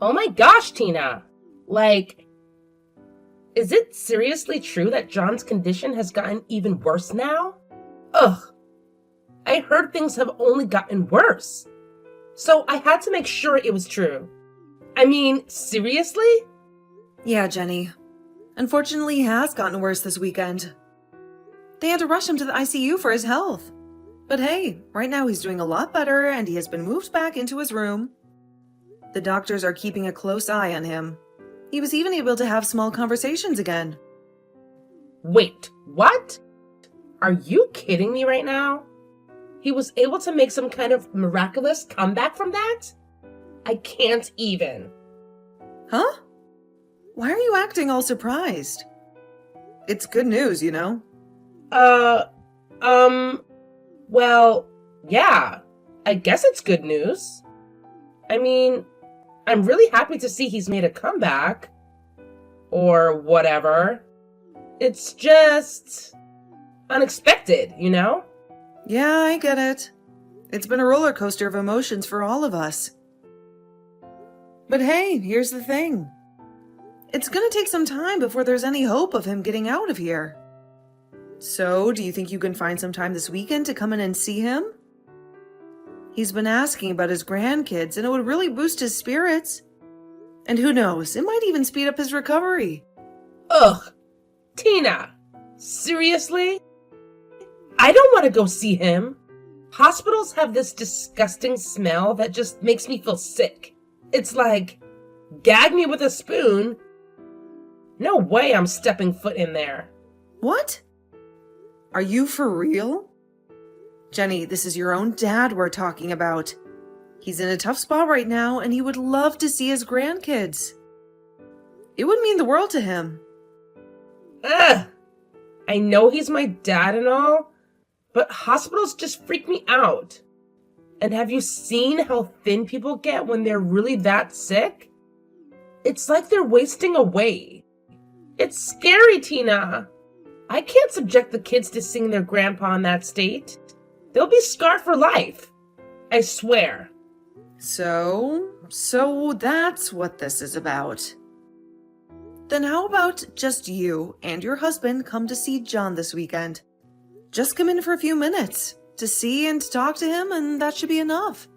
Oh my gosh, Tina! Like, is it seriously true that John's condition has gotten even worse now? Ugh, I heard things have only gotten worse. So I had to make sure it was true. I mean, seriously? Yeah, Jenny. Unfortunately, he has gotten worse this weekend. They had to rush him to the ICU for his health. But hey, right now he's doing a lot better and he has been moved back into his room. The doctors are keeping a close eye on him. He was even able to have small conversations again. Wait, what? Are you kidding me right now? He was able to make some kind of miraculous comeback from that? I can't even. Huh? Why are you acting all surprised? It's good news, you know? Well, yeah, I guess it's good news. I mean, I'm really happy to see he's made a comeback. Or whatever. It's just unexpected, you know? Yeah, I get it. It's been a roller coaster of emotions for all of us. But hey, here's the thing. It's gonna take some time before there's any hope of him getting out of here. So, do you think you can find some time this weekend to come in and see him? He's been asking about his grandkids, and it would really boost his spirits. And who knows, it might even speed up his recovery. Ugh, Tina, seriously? I don't want to go see him. Hospitals have this disgusting smell that just makes me feel sick. It's like, gag me with a spoon. No way I'm stepping foot in there. What? Are you for real? Jenny, this is your own dad we're talking about. He's in a tough spot right now, and he would love to see his grandkids. It would mean the world to him. Ugh! I know he's my dad and all, but hospitals just freak me out. And have you seen how thin people get when they're really that sick? It's like they're wasting away. It's scary, Tina. I can't subject the kids to seeing their grandpa in that state. They'll be scarred for life. I swear. So that's what this is about. Then how about just you and your husband come to see John this weekend? Just come in for a few minutes to see and talk to him, and that should be enough.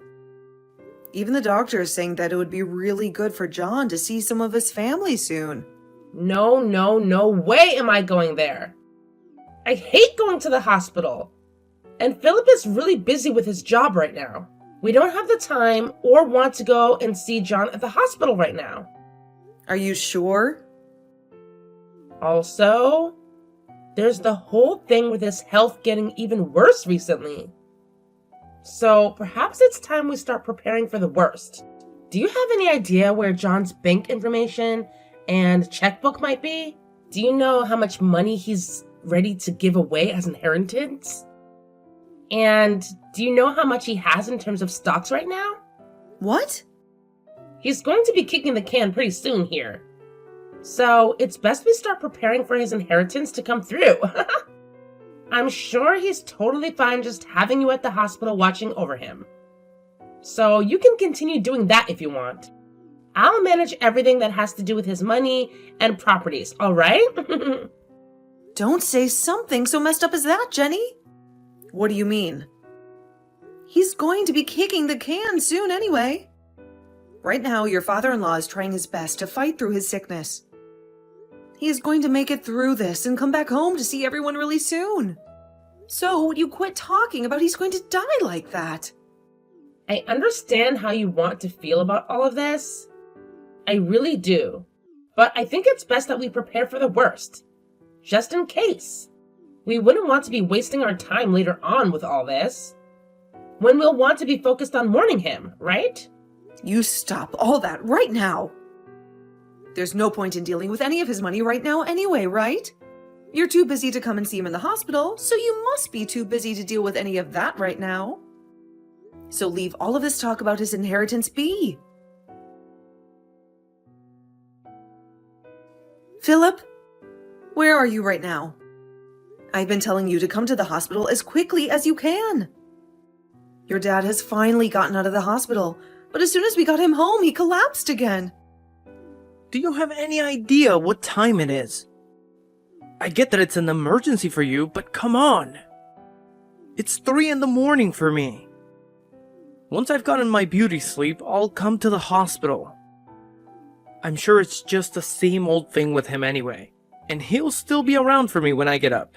Even the doctor is saying that it would be really good for John to see some of his family soon. No way am I going there. I hate going to the hospital. And Philip is really busy with his job right now. We don't have the time or want to go and see John at the hospital right now. Are you sure? Also, there's the whole thing with his health getting even worse recently. So perhaps it's time we start preparing for the worst. Do you have any idea where John's bank information and checkbook might be? Do you know how much money he's ready to give away as inheritance? And do you know how much he has in terms of stocks right now? What? He's going to be kicking the can pretty soon here. So it's best we start preparing for his inheritance to come through. I'm sure he's totally fine just having you at the hospital watching over him. So you can continue doing that if you want. I'll manage everything that has to do with his money and properties, all right? Don't say something so messed up as that, Jenny. What do you mean? He's going to be kicking the can soon anyway. Right now, your father-in-law is trying his best to fight through his sickness. He is going to make it through this and come back home to see everyone really soon. So would you quit talking about he's going to die like that? I understand how you want to feel about all of this. I really do. But I think it's best that we prepare for the worst. Just in case. We wouldn't want to be wasting our time later on with all this. When we'll want to be focused on mourning him, right? You stop all that right now. There's no point in dealing with any of his money right now anyway, right? You're too busy to come and see him in the hospital, so you must be too busy to deal with any of that right now. So leave all of this talk about his inheritance be. Philip, where are you right now? I've been telling you to come to the hospital as quickly as you can. Your dad has finally gotten out of the hospital, But as soon as we got him home, he collapsed again. Do you have any idea what time it is? I get that it's an emergency for you, but come on. It's 3 in the morning for me. Once I've gotten my beauty sleep, I'll come to the hospital. I'm sure it's just the same old thing with him anyway, and he'll still be around for me when I get up.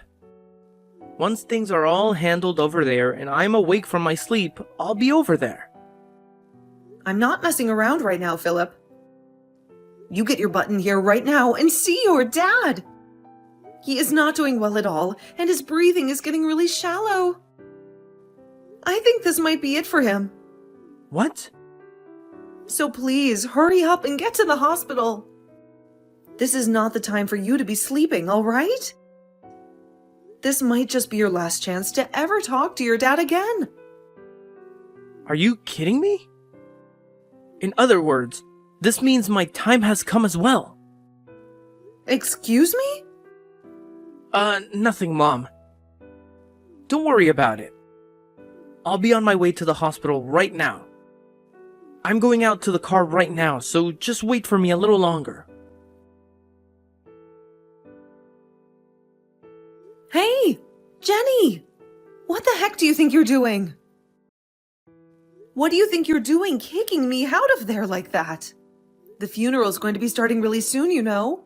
Once things are all handled over there and I'm awake from my sleep, I'll be over there. I'm not messing around right now, Philip. You get your butt in here right now and see your dad. He is not doing well at all, and his breathing is getting really shallow. I think this might be it for him. What? So please, hurry up and get to the hospital. This is not the time for you to be sleeping, all right? This might just be your last chance to ever talk to your dad again. Are you kidding me? In other words, this means my time has come as well. Excuse me? Nothing, Mom. Don't worry about it. I'll be on my way to the hospital right now. I'm going out to the car right now, so just wait for me a little longer. Hey, Jenny! What the heck do you think you're doing? What do you think you're doing kicking me out of there like that? The funeral's going to be starting really soon, you know.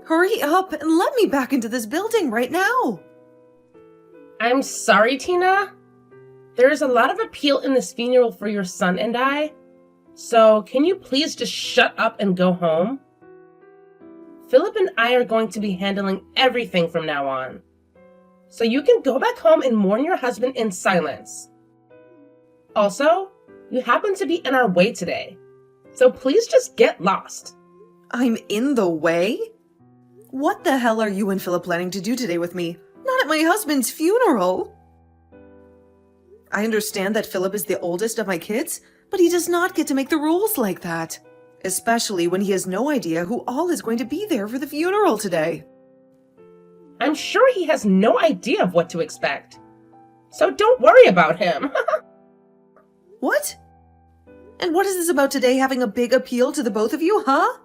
Hurry up and let me back into this building right now. I'm sorry, Tina. There is a lot of appeal in this funeral for your son and I. So can you please just shut up and go home? Philip and I are going to be handling everything from now on. So you can go back home and mourn your husband in silence. Also, you happen to be in our way today. So please just get lost. I'm in the way? What the hell are you and Philip planning to do today with me? Not at my husband's funeral. I understand that Philip is the oldest of my kids, but he does not get to make the rules like that. Especially when he has no idea who all is going to be there for the funeral today. I'm sure he has no idea of what to expect. So don't worry about him. What? And what is this about today having a big appeal to the both of you, huh?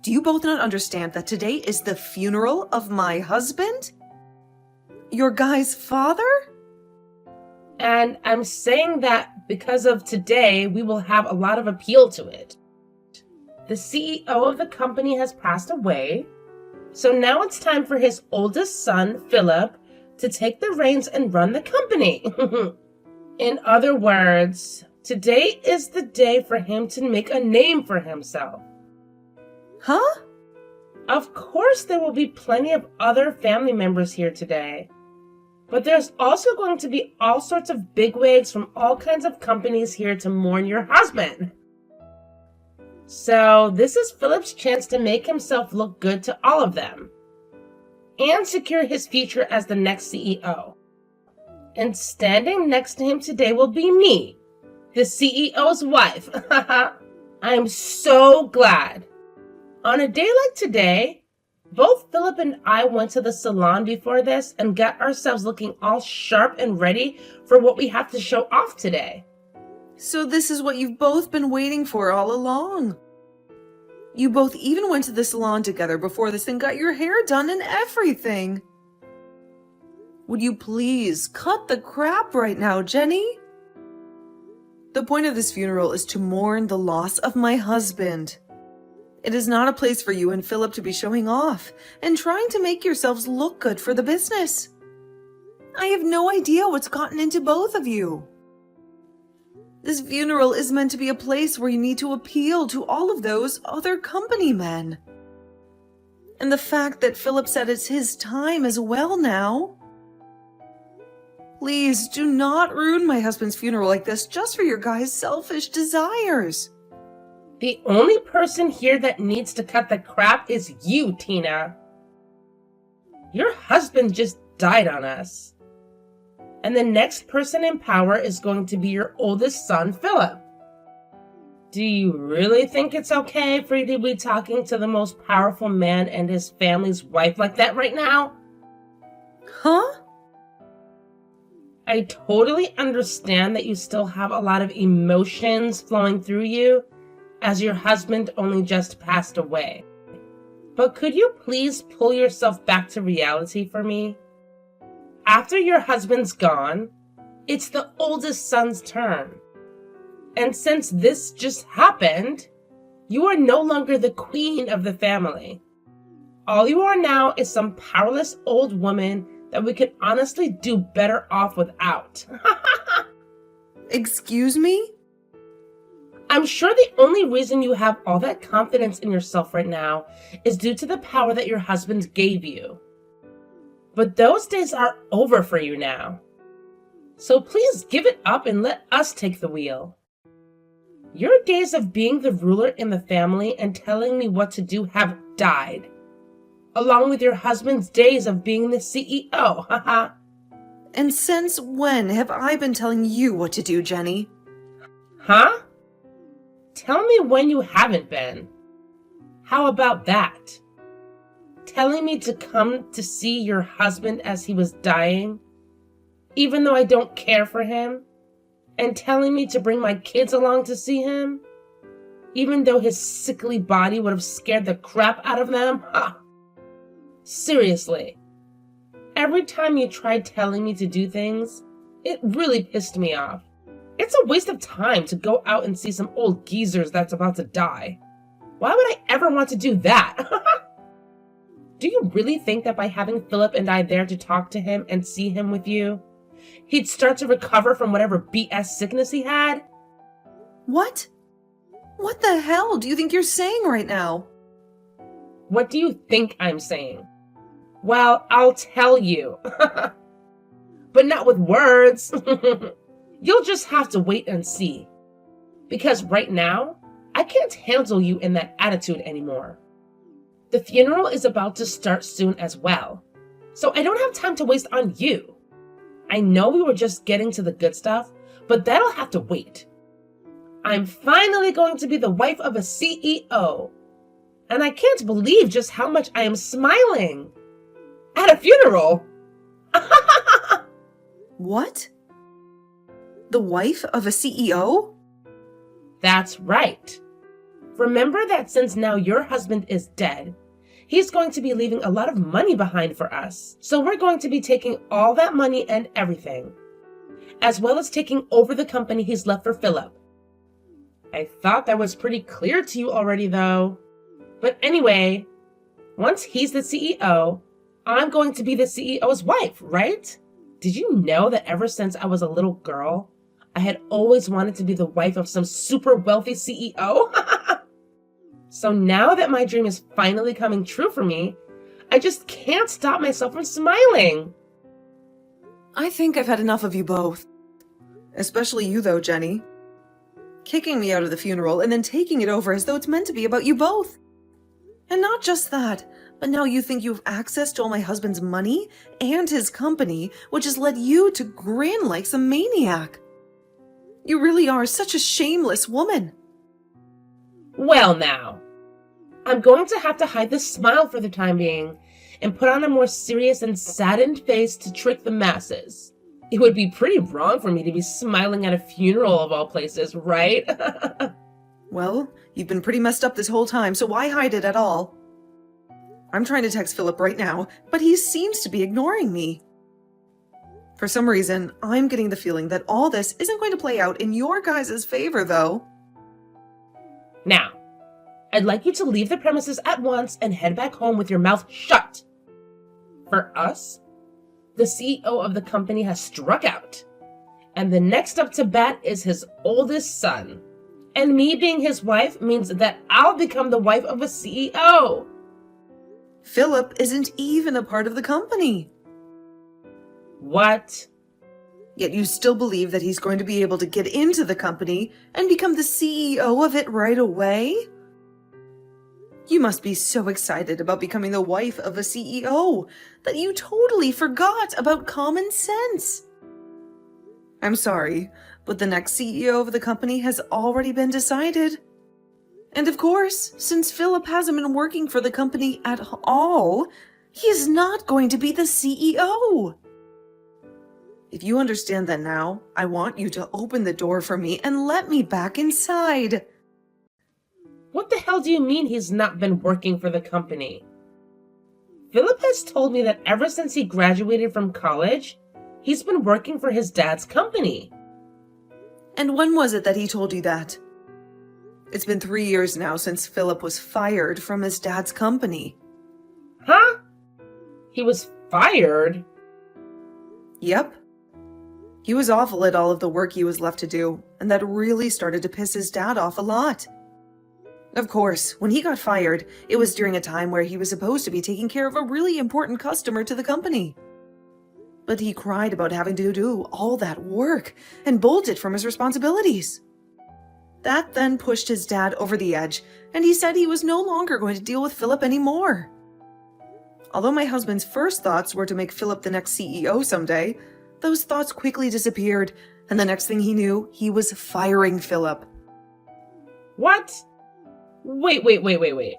Do you both not understand that today is the funeral of my husband? Your guy's father? And I'm saying that because of today, we will have a lot of appeal to it. The CEO of the company has passed away, so now it's time for his oldest son, Philip, to take the reins and run the company. In other words, today is the day for him to make a name for himself. Huh? Of course, there will be plenty of other family members here today. But there's also going to be all sorts of bigwigs from all kinds of companies here to mourn your husband. So this is Philip's chance to make himself look good to all of them and secure his future as the next CEO. And standing next to him today will be me, the CEO's wife. I am so glad. On a day like today, both Philip and I went to the salon before this and got ourselves looking all sharp and ready for what we have to show off today. So this is what you've both been waiting for all along. You both even went to the salon together before this and got your hair done and everything. Would you please cut the crap right now, Jenny? The point of this funeral is to mourn the loss of my husband. It is not a place for you and Philip to be showing off and trying to make yourselves look good for the business. I have no idea what's gotten into both of you. This funeral is meant to be a place where you need to appeal to all of those other company men. And the fact that Philip said it's his time as well now. Please do not ruin my husband's funeral like this just for your guys' selfish desires. The only person here that needs to cut the crap is you, Tina. Your husband just died on us. And the next person in power is going to be your oldest son, Philip. Do you really think it's okay for you to be talking to the most powerful man and his family's wife like that right now? Huh? I totally understand that you still have a lot of emotions flowing through you as your husband only just passed away. But could you please pull yourself back to reality for me? After your husband's gone, it's the oldest son's turn. And since this just happened, you are no longer the queen of the family. All you are now is some powerless old woman that we could honestly do better off without. Excuse me? I'm sure the only reason you have all that confidence in yourself right now is due to the power that your husband gave you. But those days are over for you now. So please give it up and let us take the wheel. Your days of being the ruler in the family and telling me what to do have died, along with your husband's days of being the CEO, haha. And since when have I been telling you what to do, Jenny? Huh? Tell me when you haven't been. How about that? Telling me to come to see your husband as he was dying, even though I don't care for him, and telling me to bring my kids along to see him, even though his sickly body would have scared the crap out of them? Ha! Seriously. Every time you tried telling me to do things, it really pissed me off. It's a waste of time to go out and see some old geezers that's about to die. Why would I ever want to do that? Do you really think that by having Philip and I there to talk to him and see him with you, he'd start to recover from whatever BS sickness he had? What? What the hell do you think you're saying right now? What do you think I'm saying? Well, I'll tell you. But not with words. You'll just have to wait and see. Because right now, I can't handle you in that attitude anymore. The funeral is about to start soon as well, so I don't have time to waste on you. I know we were just getting to the good stuff, but that'll have to wait. I'm finally going to be the wife of a CEO, and I can't believe just how much I am smiling. At a funeral? What? The wife of a CEO? That's right. Remember that since now your husband is dead, he's going to be leaving a lot of money behind for us. So we're going to be taking all that money and everything, as well as taking over the company he's left for Philip. I thought that was pretty clear to you already, though. But anyway, once he's the CEO, I'm going to be the CEO's wife, right? Did you know that ever since I was a little girl, I had always wanted to be the wife of some super wealthy CEO? So now that my dream is finally coming true for me, I just can't stop myself from smiling. I think I've had enough of you both. Especially you, though, Jenny. Kicking me out of the funeral and then taking it over as though it's meant to be about you both. And not just that, but now you think you have access to all my husband's money and his company, which has led you to grin like some maniac. You really are such a shameless woman. Well now, I'm going to have to hide this smile for the time being and put on a more serious and saddened face to trick the masses. It would be pretty wrong for me to be smiling at a funeral of all places, right? Well, you've been pretty messed up this whole time, so why hide it at all? I'm trying to text Philip right now, but he seems to be ignoring me. For some reason, I'm getting the feeling that all this isn't going to play out in your guys' favor, though. Now, I'd like you to leave the premises at once and head back home with your mouth shut. For us, the CEO of the company has struck out, and the next up to bat is his oldest son. And me being his wife means that I'll become the wife of a CEO. Philip isn't even a part of the company. What? Yet you still believe that he's going to be able to get into the company and become the CEO of it right away? You must be so excited about becoming the wife of a CEO that you totally forgot about common sense. I'm sorry, but the next CEO of the company has already been decided. And of course, since Philip hasn't been working for the company at all, he is not going to be the CEO. If you understand that now, I want you to open the door for me and let me back inside. What the hell do you mean he's not been working for the company? Philip has told me that ever since he graduated from college, he's been working for his dad's company. And when was it that he told you that? It's been 3 years now since Philip was fired from his dad's company. Huh? He was fired? Yep. He was awful at all of the work he was left to do, and that really started to piss his dad off a lot. Of course, when he got fired, it was during a time where he was supposed to be taking care of a really important customer to the company. But he cried about having to do all that work and bolted from his responsibilities. That then pushed his dad over the edge, and he said he was no longer going to deal with Philip anymore. Although my husband's first thoughts were to make Philip the next CEO someday, those thoughts quickly disappeared, and the next thing he knew, he was firing Philip. What? Wait.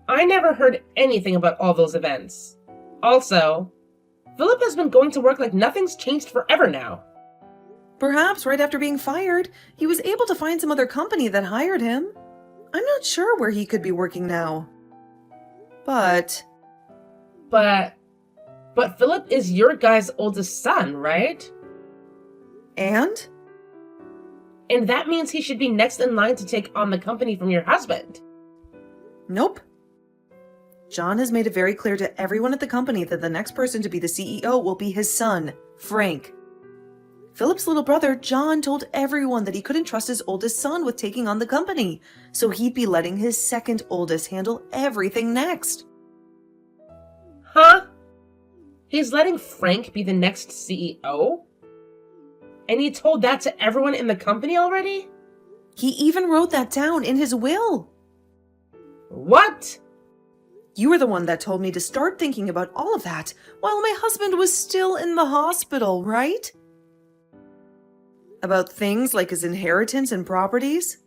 I never heard anything about all those events. Also, Philip has been going to work like nothing's changed forever now. Perhaps right after being fired, he was able to find some other company that hired him. I'm not sure where he could be working now. But Philip is your guy's oldest son, right? And? And that means he should be next in line to take on the company from your husband. Nope. John has made it very clear to everyone at the company that the next person to be the CEO will be his son, Frank. Philip's little brother, John, told everyone that he couldn't trust his oldest son with taking on the company, so he'd be letting his second oldest handle everything next. Huh? He's letting Frank be the next CEO? And he told that to everyone in the company already? He even wrote that down in his will. What? You were the one that told me to start thinking about all of that while my husband was still in the hospital, right? About things like his inheritance and properties?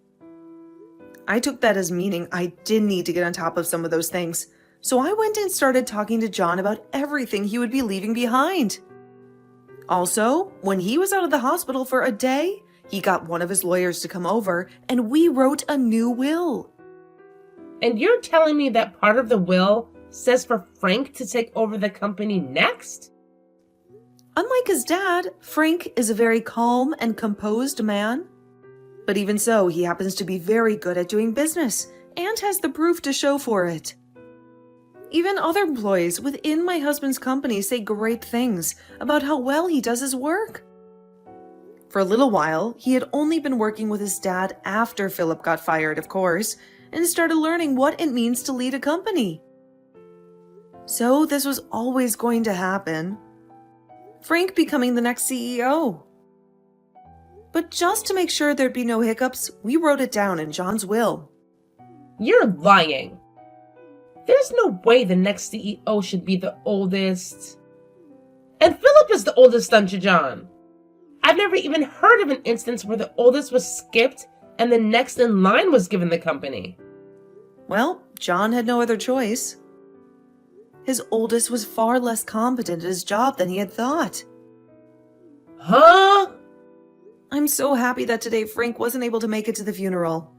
I took that as meaning I did need to get on top of some of those things, so I went and started talking to John about everything he would be leaving behind. Also, when he was out of the hospital for a day, he got one of his lawyers to come over and we wrote a new will. And you're telling me that part of the will says for Frank to take over the company next? Unlike his dad, Frank is a very calm and composed man. But even so, he happens to be very good at doing business and has the proof to show for it. Even other employees within my husband's company say great things about how well he does his work. For a little while, he had only been working with his dad after Philip got fired, of course, and started learning what it means to lead a company. So this was always going to happen. Frank becoming the next CEO. But just to make sure there'd be no hiccups, we wrote it down in John's will. You're lying. There's no way the next CEO should be the oldest. And Philip is the oldest son to John. I've never even heard of an instance where the oldest was skipped and the next in line was given the company. Well, John had no other choice. His oldest was far less competent at his job than he had thought. Huh? I'm so happy that today Frank wasn't able to make it to the funeral.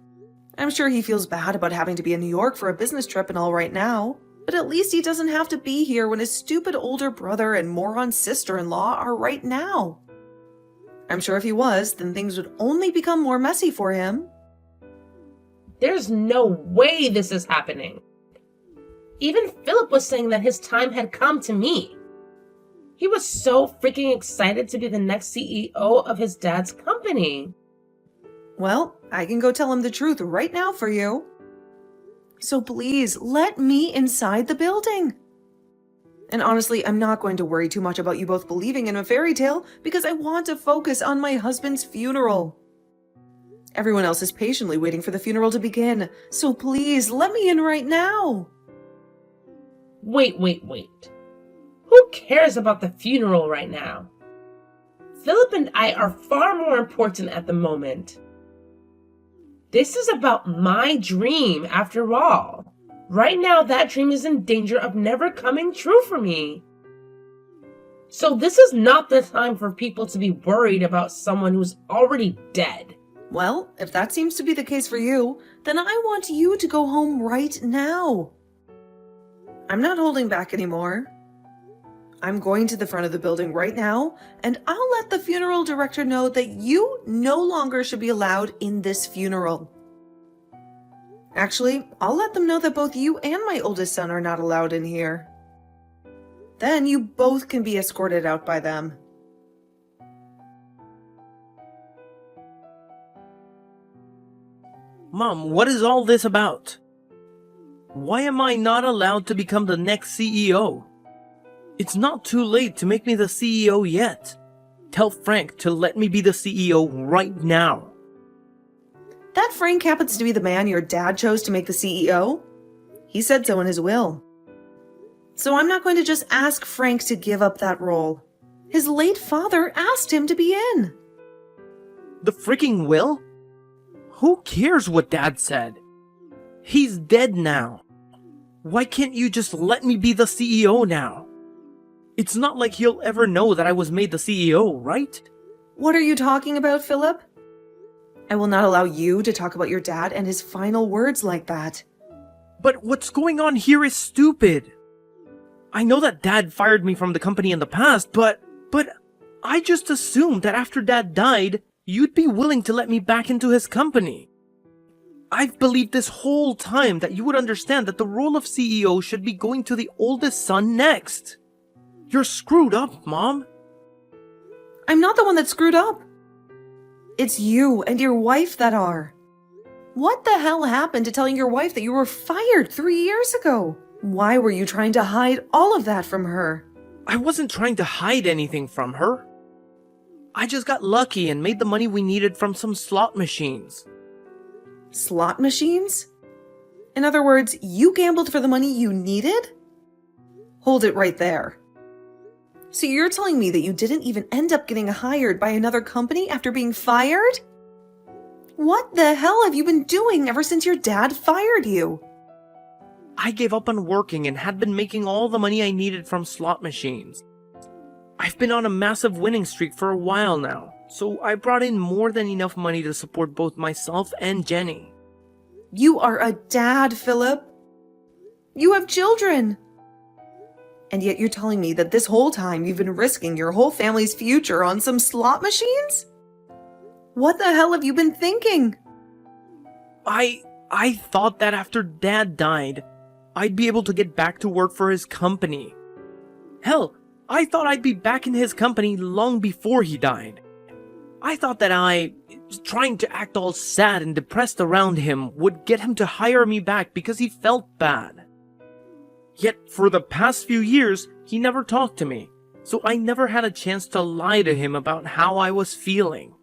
I'm sure he feels bad about having to be in New York for a business trip and all right now, but at least he doesn't have to be here when his stupid older brother and moron sister-in-law are right now. I'm sure if he was, then things would only become more messy for him. There's no way this is happening. Even Philip was saying that his time had come to me. He was so freaking excited to be the next CEO of his dad's company. Well, I can go tell him the truth right now for you. So please, let me inside the building. And honestly, I'm not going to worry too much about you both believing in a fairy tale because I want to focus on my husband's funeral. Everyone else is patiently waiting for the funeral to begin, so please, let me in right now. Wait. Who cares about the funeral right now? Philip and I are far more important at the moment. This is about my dream, after all. Right now, that dream is in danger of never coming true for me. So this is not the time for people to be worried about someone who's already dead. Well, if that seems to be the case for you, then I want you to go home right now. I'm not holding back anymore. I'm going to the front of the building right now, and I'll let the funeral director know that you no longer should be allowed in this funeral. Actually, I'll let them know that both you and my oldest son are not allowed in here. Then you both can be escorted out by them. Mom, what is all this about? Why am I not allowed to become the next CEO? It's not too late to make me the CEO yet. Tell Frank to let me be the CEO right now. That Frank happens to be the man your dad chose to make the CEO. He said so in his will. So I'm not going to just ask Frank to give up that role. His late father asked him to be in. The freaking will? Who cares what Dad said? He's dead now. Why can't you just let me be the CEO now? It's not like he'll ever know that I was made the CEO, right? What are you talking about, Philip? I will not allow you to talk about your dad and his final words like that. But what's going on here is stupid. I know that Dad fired me from the company in the past, but I just assumed that after Dad died, you'd be willing to let me back into his company. I've believed this whole time that you would understand that the role of CEO should be going to the oldest son next. You're screwed up, Mom. I'm not the one that's screwed up. It's you and your wife that are. What the hell happened to telling your wife that you were fired 3 years ago? Why were you trying to hide all of that from her? I wasn't trying to hide anything from her. I just got lucky and made the money we needed from some slot machines. Slot machines? In other words, you gambled for the money you needed? Hold it right there. So you're telling me that you didn't even end up getting hired by another company after being fired? What the hell have you been doing ever since your dad fired you? I gave up on working and had been making all the money I needed from slot machines. I've been on a massive winning streak for a while now, so I brought in more than enough money to support both myself and Jenny. You are a dad, Philip. You have children. And yet you're telling me that this whole time you've been risking your whole family's future on some slot machines? What the hell have you been thinking? I thought that after Dad died, I'd be able to get back to work for his company. Hell, I thought I'd be back in his company long before he died. I thought that trying to act all sad and depressed around him would get him to hire me back because he felt bad. Yet for the past few years, he never talked to me, so I never had a chance to lie to him about how I was feeling.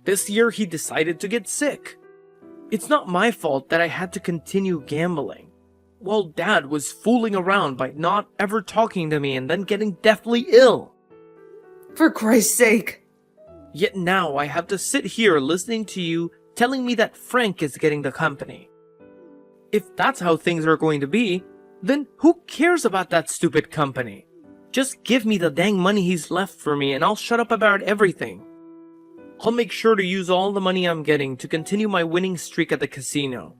This year he decided to get sick. It's not my fault that I had to continue gambling, while Dad was fooling around by not ever talking to me and then getting deathly ill. For Christ's sake. Yet now I have to sit here listening to you telling me that Frank is getting the company. If that's how things are going to be, then who cares about that stupid company? Just give me the dang money he's left for me and I'll shut up about everything. I'll make sure to use all the money I'm getting to continue my winning streak at the casino.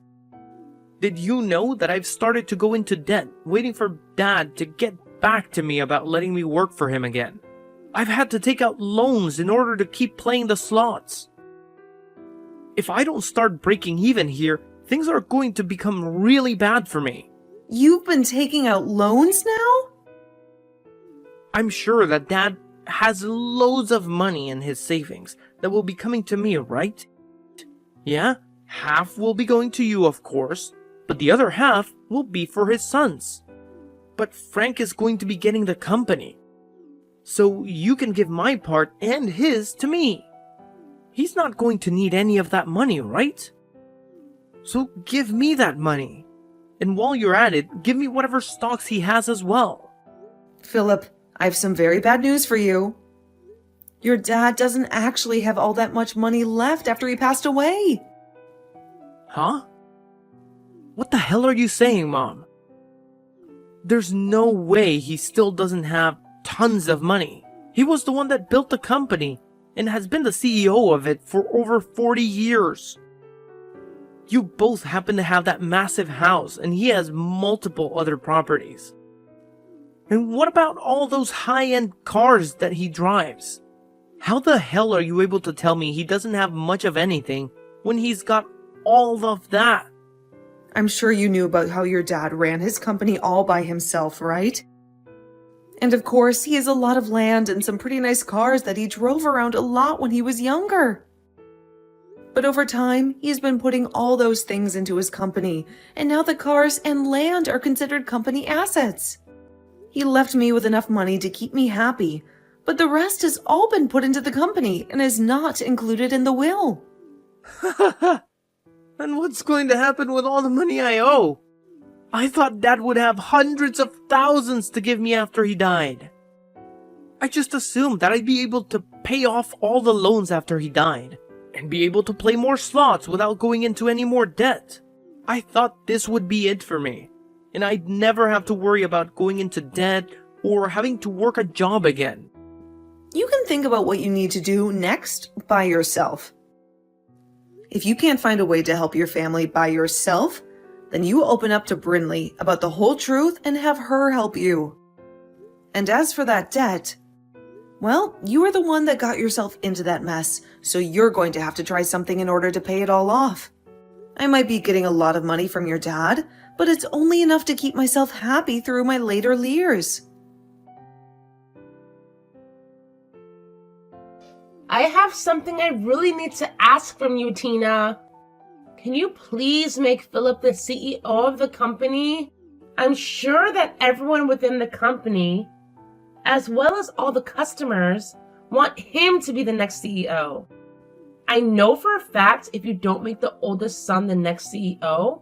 Did you know that I've started to go into debt, waiting for Dad to get back to me about letting me work for him again? I've had to take out loans in order to keep playing the slots. If I don't start breaking even here, things are going to become really bad for me. You've been taking out loans now? I'm sure that Dad has loads of money in his savings that will be coming to me, right? Yeah, half will be going to you, of course, but the other half will be for his sons. But Frank is going to be getting the company, so you can give my part and his to me. He's not going to need any of that money, right? So give me that money. And while you're at it, give me whatever stocks he has as well. Philip, I have some very bad news for you. Your dad doesn't actually have all that much money left after he passed away. Huh? What the hell are you saying, Mom? There's no way he still doesn't have tons of money. He was the one that built the company and has been the CEO of it for over 40 years. You both happen to have that massive house, and he has multiple other properties. And what about all those high-end cars that he drives? How the hell are you able to tell me he doesn't have much of anything when he's got all of that? I'm sure you knew about how your dad ran his company all by himself, right? And of course, he has a lot of land and some pretty nice cars that he drove around a lot when he was younger. But over time, he's been putting all those things into his company, and now the cars and land are considered company assets. He left me with enough money to keep me happy, but the rest has all been put into the company and is not included in the will. And what's going to happen with all the money I owe? I thought Dad would have hundreds of thousands to give me after he died. I just assumed that I'd be able to pay off all the loans after he died, and be able to play more slots without going into any more debt. I thought this would be it for me, and I'd never have to worry about going into debt or having to work a job again. You can think about what you need to do next by yourself. If you can't find a way to help your family by yourself, then you open up to Brinley about the whole truth and have her help you. And as for that debt, well, you are the one that got yourself into that mess, so you're going to have to try something in order to pay it all off. I might be getting a lot of money from your dad, but it's only enough to keep myself happy through my later years. I have something I really need to ask from you, Tina. Can you please make Philip the CEO of the company? I'm sure that everyone within the company, as well as all the customers, want him to be the next CEO. I know for a fact if you don't make the oldest son the next CEO,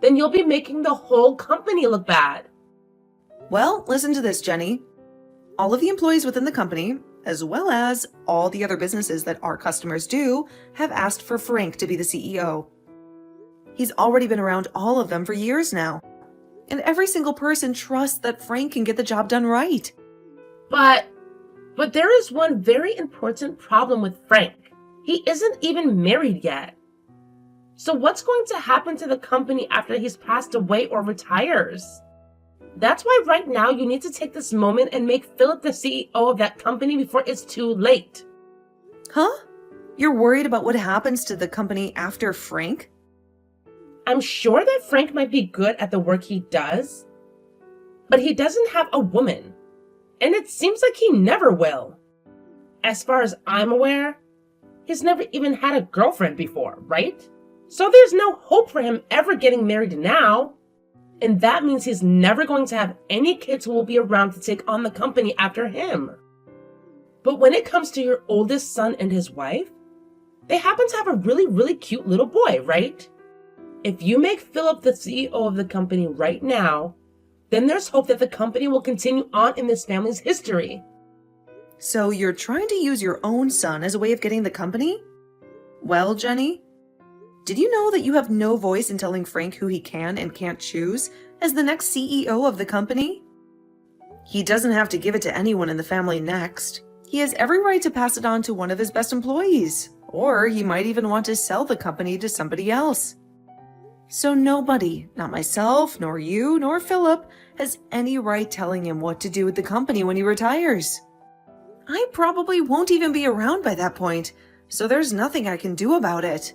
then you'll be making the whole company look bad. Well, listen to this, Jenny. All of the employees within the company, as well as all the other businesses that our customers do, have asked for Frank to be the CEO. He's already been around all of them for years now, and every single person trusts that Frank can get the job done right. But there is one very important problem with Frank. He isn't even married yet. So what's going to happen to the company after he's passed away or retires? That's why right now you need to take this moment and make Philip the CEO of that company before it's too late. Huh? You're worried about what happens to the company after Frank? I'm sure that Frank might be good at the work he does, but he doesn't have a woman, and it seems like he never will. As far as I'm aware, he's never even had a girlfriend before, right? So there's no hope for him ever getting married now. And that means he's never going to have any kids who will be around to take on the company after him. But when it comes to your oldest son and his wife, they happen to have a really, really cute little boy, right? If you make Philip the CEO of the company right now, then there's hope that the company will continue on in this family's history. So you're trying to use your own son as a way of getting the company? Well, Jenny, did you know that you have no voice in telling Frank who he can and can't choose as the next CEO of the company? He doesn't have to give it to anyone in the family next. He has every right to pass it on to one of his best employees, or he might even want to sell the company to somebody else. So nobody, not myself, nor you, nor Philip, has any right telling him what to do with the company when he retires. I probably won't even be around by that point, so there's nothing I can do about it.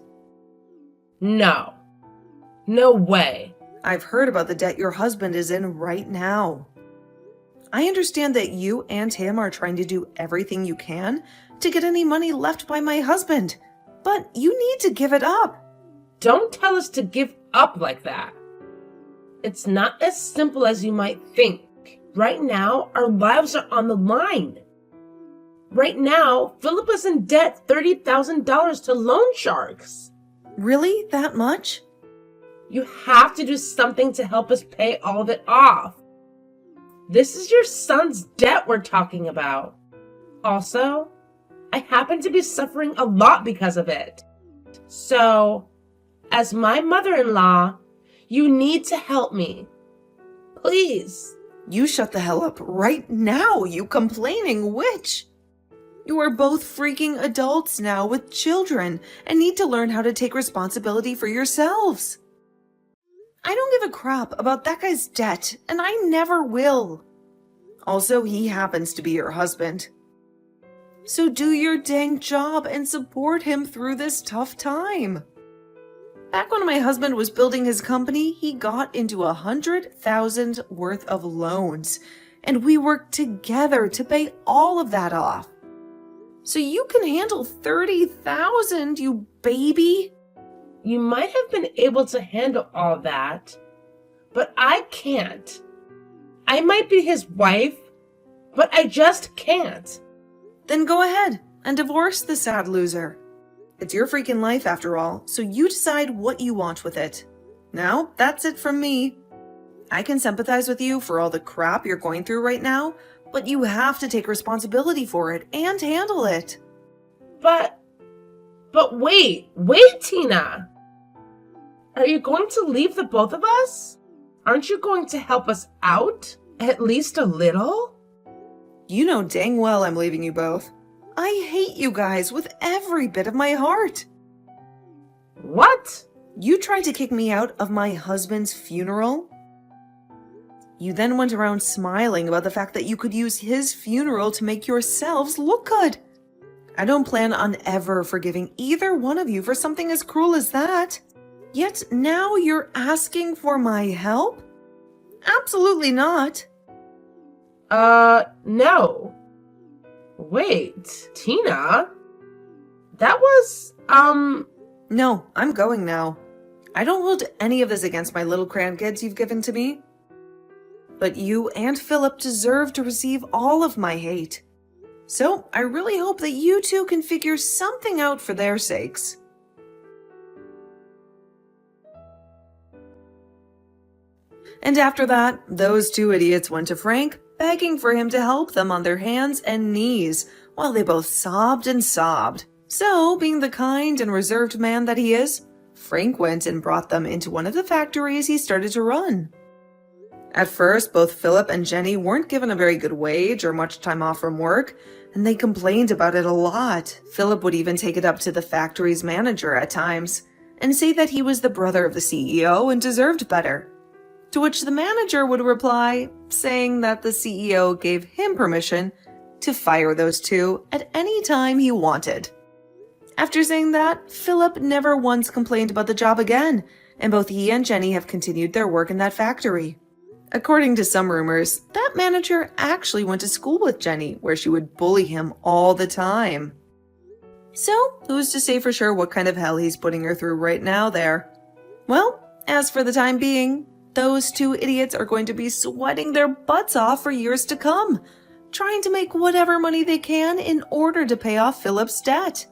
No. No way. I've heard about the debt your husband is in right now. I understand that you and him are trying to do everything you can to get any money left by my husband, but you need to give it up. Don't tell us to give up like that. It's not as simple as you might think. Right now, our lives are on the line. Right now, Philip is in debt $30,000 to loan sharks. Really? That much? You have to do something to help us pay all of it off. This is your son's debt we're talking about. Also, I happen to be suffering a lot because of it. So, as my mother-in-law, you need to help me. Please, You shut the hell up right now, you complaining witch! You are both freaking adults now with children and need to learn how to take responsibility for yourselves. I don't give a crap about that guy's debt, and I never will. Also, he happens to be your husband. So do your dang job and support him through this tough time. Back when my husband was building his company, he got into $100,000 worth of loans, and we worked together to pay all of that off. So you can handle $30,000, you baby. You might have been able to handle all that, but I can't. I might be his wife, but I just can't. Then go ahead and divorce the sad loser. It's your freaking life after all, so you decide what you want with it. Now, that's it from me. I can sympathize with you for all the crap you're going through right now, but you have to take responsibility for it and handle it. But wait, Tina. Are you going to leave the both of us? Aren't you going to help us out? At least a little? You know dang well I'm leaving you both. I hate you guys with every bit of my heart. What? You tried to kick me out of my husband's funeral? You then went around smiling about the fact that you could use his funeral to make yourselves look good. I don't plan on ever forgiving either one of you for something as cruel as that. Yet now you're asking for my help? Absolutely not. No. Wait, Tina? That was, No, I'm going now. I don't hold any of this against my little grandkids you've given to me. But you and Philip deserve to receive all of my hate. So I really hope that you two can figure something out for their sakes. And after that, those two idiots went to Frank, begging for him to help them on their hands and knees, while they both sobbed and sobbed. So, being the kind and reserved man that he is, Frank went and brought them into one of the factories he started to run. At first, both Philip and Jenny weren't given a very good wage or much time off from work, and they complained about it a lot. Philip would even take it up to the factory's manager at times, and say that he was the brother of the CEO and deserved better. To which the manager would reply, saying that the CEO gave him permission to fire those two at any time he wanted. After saying that, Philip never once complained about the job again, and both he and Jenny have continued their work in that factory. According to some rumors, that manager actually went to school with Jenny, where she would bully him all the time. So, who's to say for sure what kind of hell he's putting her through right now there? Well, as for the time being, those two idiots are going to be sweating their butts off for years to come, trying to make whatever money they can in order to pay off Philip's debt.